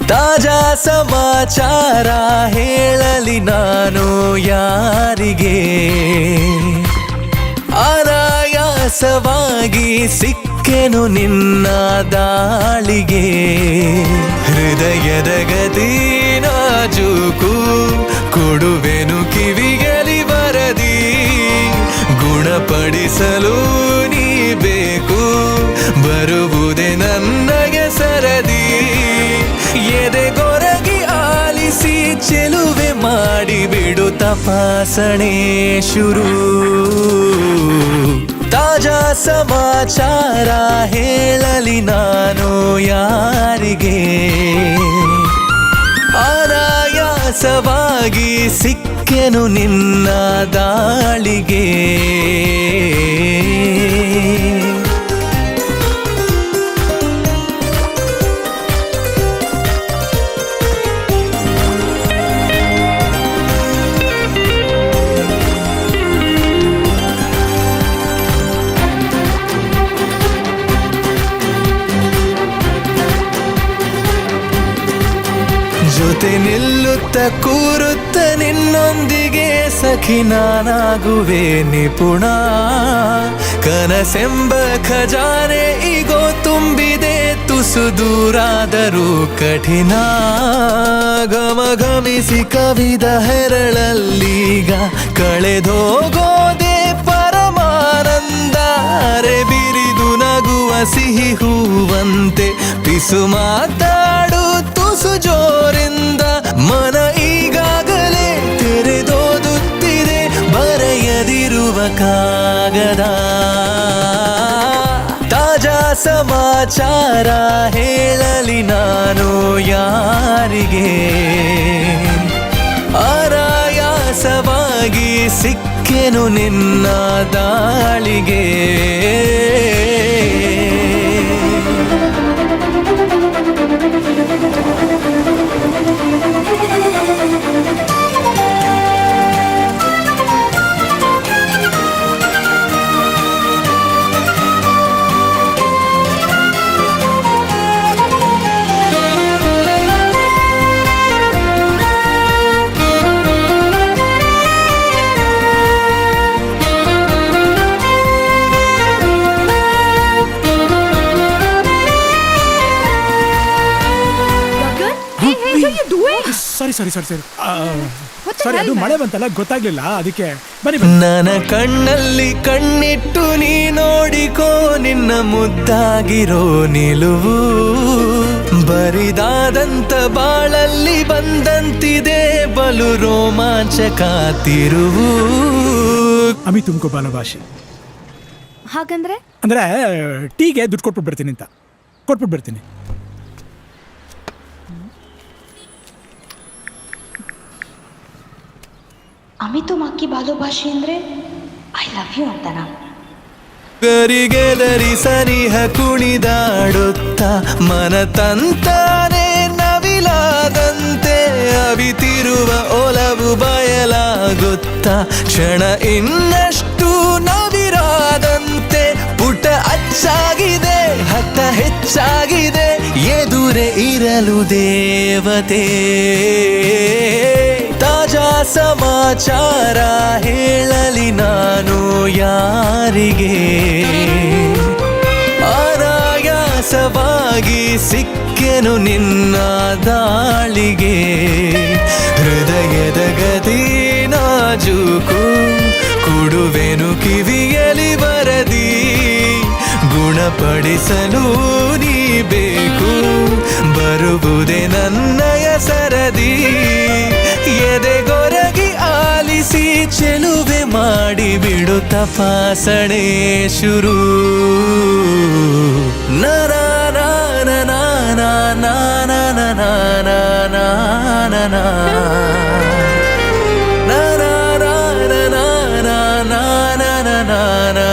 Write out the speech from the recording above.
ತಾಜಾ ಸಮಾಚಾರ ಹೇಳಲಿ ನಾನು ಯಾರಿಗೆ, ಅನಾಯಾಸವಾಗಿ ಸಿಕ್ಕೆನು ನಿನ್ನ ದಾಳಿಗೆ. ಹೃದಯದ ಗತಿ ನಾಜೂಕು ಕೊಡುವೆನು ಕಿವಿಗಲಿ ವರದಿ, ಗುಣಪಡಿಸಲು ನೀ ಬೇಕು ಬರುವುದೇ ನನಗೆ ಸರದಿ. ಎದೆಗೊರಗಿ ಆಲಿಸಿ ಚೆಲುವೆ ಮಾಡಿಬಿಡು ತಪಾಸಣೆ ಶುರು. ತಾಜಾ ಸಮಾಚಾರ ಹೇಳಲಿ ನಾನು ಯಾರಿಗೆ, ಅನಾಯಾಸವಾಗಿ ಸಿಕ್ಕೆನು ನಿನ್ನ ದಾಳಿಗೆ. ಜೊತೆ ನಿಲ್ಲುತ್ತ ಕೂರುತ್ತ ನಿನ್ನೊಂದಿಗೆ ಸಖಿ ನಾನಾಗುವೆ ನಿಪುಣ. ಕನಸೆಂಬ ಖಜಾನೆ ಈಗೋ ತುಂಬಿದೆ ತುಸು ದೂರಾದರೂ ಕಠಿಣ. ಘಮಘಮಿಸಿ ಕವಿದ ಹೆರಳಲ್ಲೀಗ ಕಳೆದೋಗೋದೆ ಪರಮಾನಂದ. ಅರೆ ಬಿರಿದು ನಗುವ ಸಿಹಿ ಹೂವಂತೆ ಪಿಸು ಮಾತಾಡು ತುಸು ಜೋರಿಂದ. ಮನ ಈಗಾಗಲೇ ತೆರೆದೋದುತ್ತಿದೆ ಬರೆಯದಿರುವ ಕಾಗದ. ತಾಜಾ ಸಮಾಚಾರ ಹೇಳಲಿ ನಾನು ಯಾರಿಗೆ, ಅನಾಯಾಸವಾಗಿ ಸಿಕ್ಕೆನು ನಿನ್ನ ದಾಳಿಗೆ. ಸಾರಿ ಅದು ಮಳೆ ಬಂತಲ್ಲ ಗೊತ್ತಾಗ್ಲಿಲ್ಲ, ಅದಕ್ಕೆ ಬನ್ನಿ. ನನ್ನ ಕಣ್ಣಲ್ಲಿ ಕಣ್ಣಿಟ್ಟು ನೀ ನೋಡಿಕೋ ನಿನ್ನ ಮುದ್ದಾಗಿರೋ ನಿಲುವು. ಬರಿದಾದಂತ ಬಾಳಲ್ಲಿ ಬಂದಂತಿದೆ ಬಲು ರೋಮಾಂಚಕ ತಿರುವು. ಅಮಿ ತುಮಕೋ ಬಾಲ ಭಾಷೆ ಹಾಗಂದ್ರೆ ಅಂದ್ರೆ ಟೀಗೆ ದುಡ್ಡು ಕೊಟ್ಬಿಟ್ಟು ಬರ್ತೀನಿ ಅಂತ ಕೊಟ್ಬಿಟ್ಟು ಬರ್ತೀನಿ. ಅಮಿತು ಮಕ್ಕಿ ಬಾಲೋ ಭಾಷೆ ಅಂದ್ರೆ ಐ ಲವ್ ಯು ಅಂತನಾ? ಗರಿಗೆದರಿ ಸನಿಹ ಕುಣಿದಾಡುತ್ತ ಮನ ತಂತಾನೆ ನವಿಲಾದಂತೆ ಅವಿತಿರುವ ಒಲವು ಬಯಲಾಗುತ್ತ ಕ್ಷಣ ಇನ್ನಷ್ಟು ನವಿರಾದಂತೆ. ಪುಟ ಅಚ್ಚಾಗಿದೆ ಹಠ ಹೆಚ್ಚಾಗಿದೆ ಎದುರೇ ಇರಲು ದೇವತೆ. ತಾಜಾ ಸಮಾಚಾರ ಹೇಳಲಿ ನಾನು ಯಾರಿಗೆ, ಅನಾಯಾಸವಾಗಿ ಸಿಕ್ಕೆನು ನಿನ್ನ ದಾಳಿಗೆ. ಹೃದಯದ ಗತಿ ನಾಜೂಕು ಕೊಡುವೆನು ಕಿವಿಯಲಿ ವರದಿ, ಗುಣಪಡಿಸಲು ನೀ ಬೇಕು ಬರುವುದೇ ನನ್ನಯ ಸರದಿ. ಎದೆಗೊರಗಿ ಆಲಿಸಿ ಚೆಲುವೆ ಮಾಡಿಬಿಡು ತಪಾಸಣೆ ಶುರು. ನಾ ನಾನ